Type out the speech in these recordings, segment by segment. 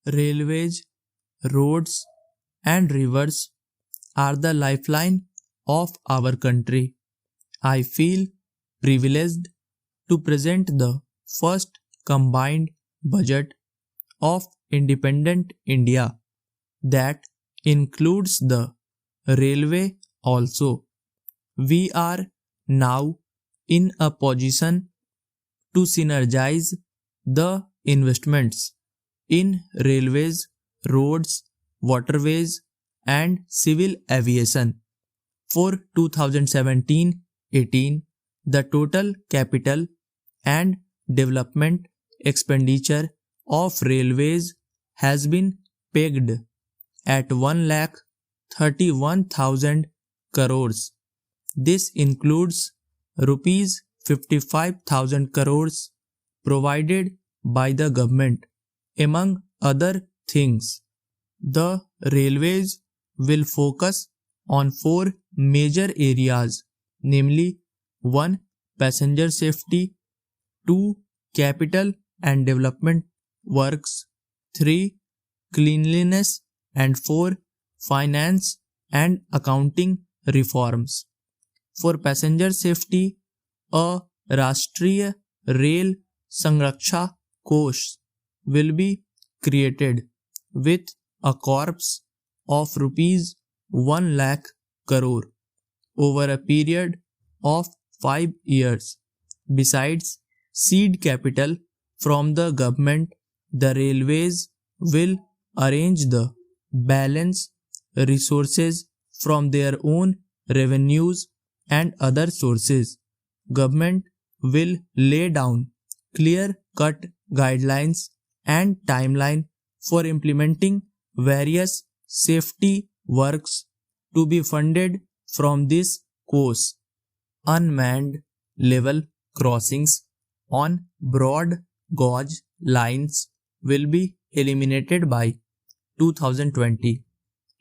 Railways, roads, and rivers are the lifeline of our country. I feel privileged to present the first combined budget of independent India that includes the railway also. We are now in a position to synergize the investments in railways, roads, waterways, and civil aviation. For 2017-18, the total capital and development expenditure of railways has been pegged at 1,31,000 crores. This includes rupees 55,000 crores provided by the government, among other things. The railways will focus on four major areas, namely 1. Passenger safety, 2. Capital and development works, 3. Cleanliness, and 4. Finance and accounting reforms. For passenger safety, a Rashtriya Rail Sanraksha Kosh will be created with a corpus of rupees 1 lakh crore over a period of 5 years. Besides seed capital from the government, the railways will arrange the balance resources from their own revenues and other sources. Government will lay down clear-cut guidelines and timeline for implementing various safety works to be funded from this course. Unmanned level crossings on broad gauge lines will be eliminated by 2020.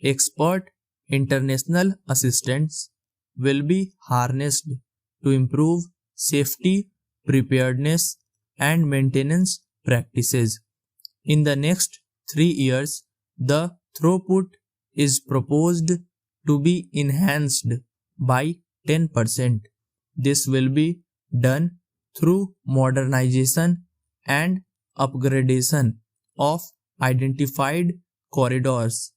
Expert international assistance will be harnessed to improve safety, preparedness, and maintenance practices. In the next 3 years, the throughput is proposed to be enhanced by 10%. This will be done through modernization and upgradation of identified corridors.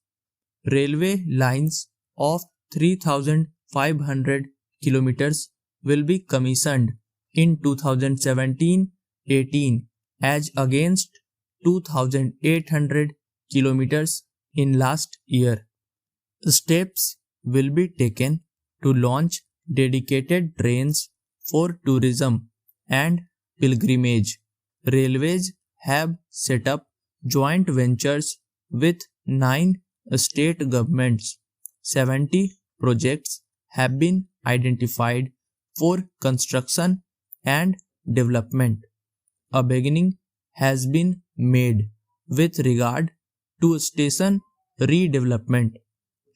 Railway lines of 3,500 kilometers will be commissioned in 2017-18 as against 2,800 kilometers in last year. Steps will be taken to launch dedicated trains for tourism and pilgrimage. Railways have set up joint ventures with 9 state governments. 70 projects have been identified for construction and development. A beginning has been made with regard to station redevelopment.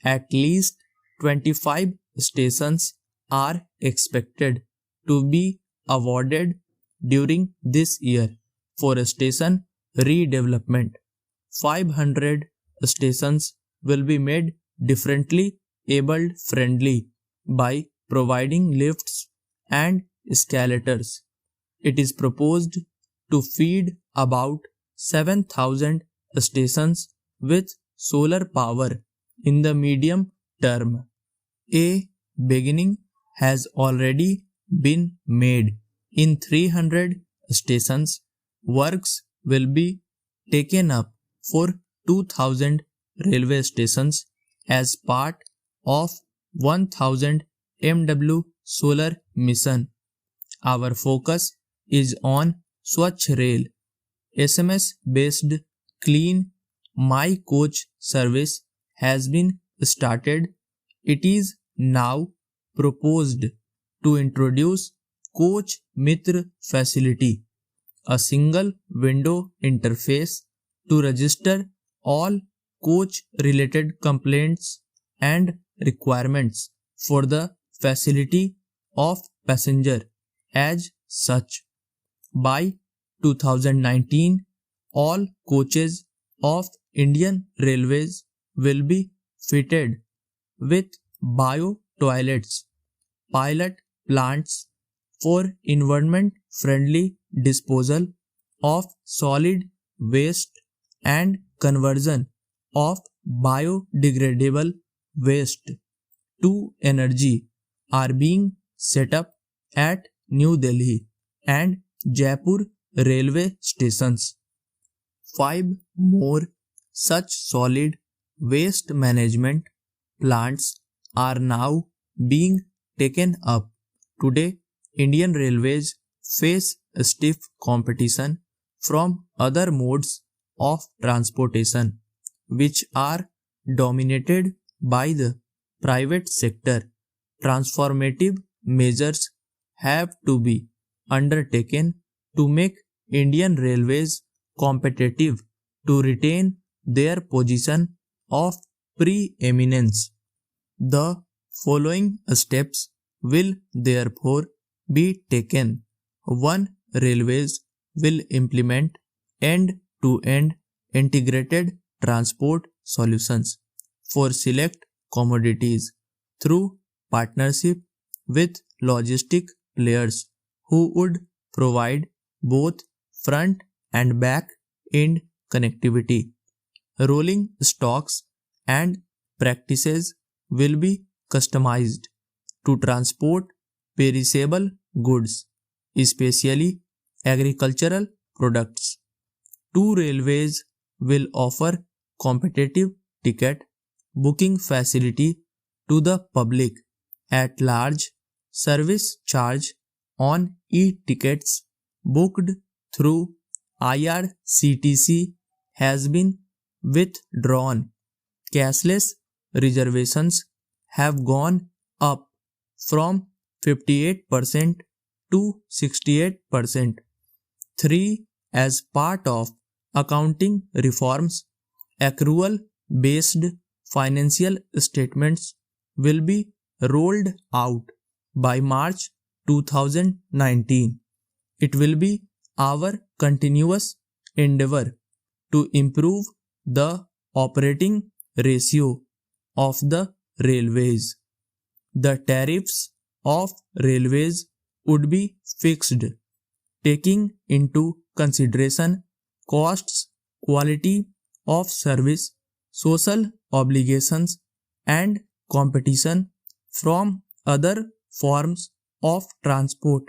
At least 25 stations are expected to be awarded during this year for station redevelopment. 500 stations will be made differently abled friendly by providing lifts and escalators. It is proposed to feed about 7,000 stations with solar power in the medium term. A beginning has already been made in 300 stations. Works will be taken up for 2,000 railway stations as part of 1,000 MW solar mission. Our focus is on Swachh Rail, SMS based clean My Coach service has been started. It is now proposed to introduce Coach Mitra facility, a single window interface to register all coach related complaints and requirements for the facility of passenger as such. By 2019, all coaches of Indian Railways will be fitted with bio toilets, pilot plants for environment-friendly disposal of solid waste and conversion of biodegradable waste to energy are being set up at New Delhi and Jaipur railway stations. 5 more such solid waste management plants are now being taken up. Today, Indian Railways face stiff competition from other modes of transportation, which are dominated by the private sector. Transformative measures have to be undertaken to make Indian Railways competitive to retain their position of preeminence. The following steps will therefore be taken. 1. Railways will implement end-to-end integrated transport solutions for select commodities through partnership with logistic players who would provide both front and back end connectivity. Rolling stocks and practices will be customized to transport perishable goods, especially agricultural products. 2. Railways will offer competitive ticket booking facility to the public at large. Service charge on e-tickets booked through IRCTC has been withdrawn. Cashless reservations have gone up from 58% to 68%. 3. As part of accounting reforms, accrual-based financial statements will be rolled out by March 2019. It will be our continuous endeavor to improve the operating ratio of the railways. The tariffs of railways would be fixed, taking into consideration costs, quality of service, social obligations, and competition from other forms of transport.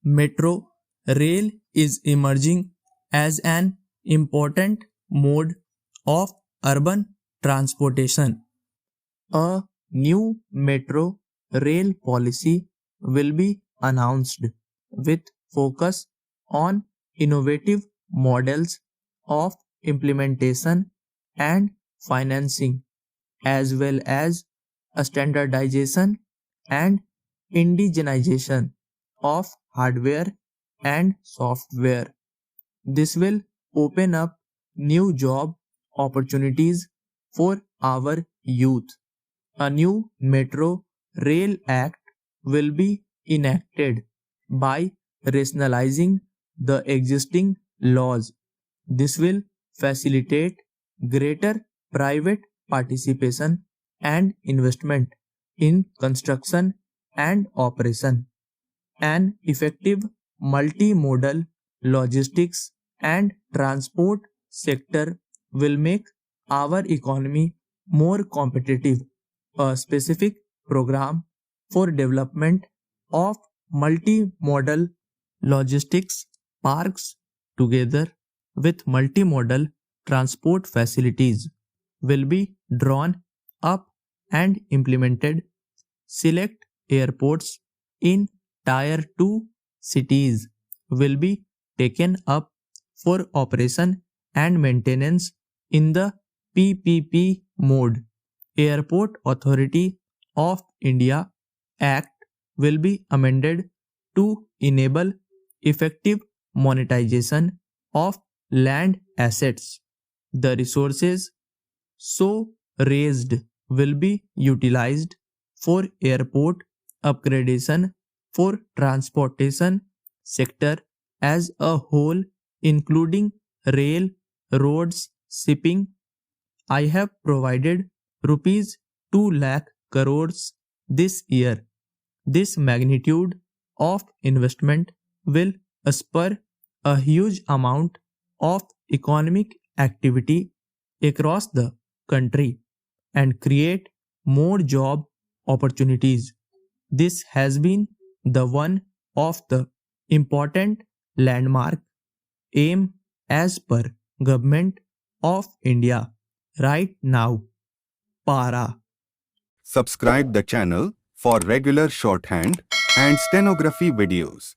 Metro rail is emerging as an important mode of urban transportation. A new metro rail policy will be announced with focus on innovative models of implementation and financing, as well as a standardization and indigenization of hardware and software. This will open up new job opportunities for our youth. A new Metro Rail Act will be enacted by rationalizing the existing laws. This will facilitate greater private participation and investment in construction and operation. An effective multimodal logistics and transport sector will make our economy more competitive. A specific program for development of multimodal logistics parks together with multimodal transport facilities will be drawn up and implemented. Select airports in Tier 2 cities will be taken up for operation and maintenance in the PPP mode. Airport Authority of India Act will be amended to enable effective monetization of land assets. The resources so raised will be utilized for airport upgradation for transportation sector as a whole, including rail, roads shipping. I have provided rupees 2 lakh crores this year. This magnitude of investment will spur a huge amount of economic activity across the country and create more job opportunities. This has been the one of the important landmark aim as per Government of India right now. Para. Subscribe the channel for regular shorthand and stenography videos.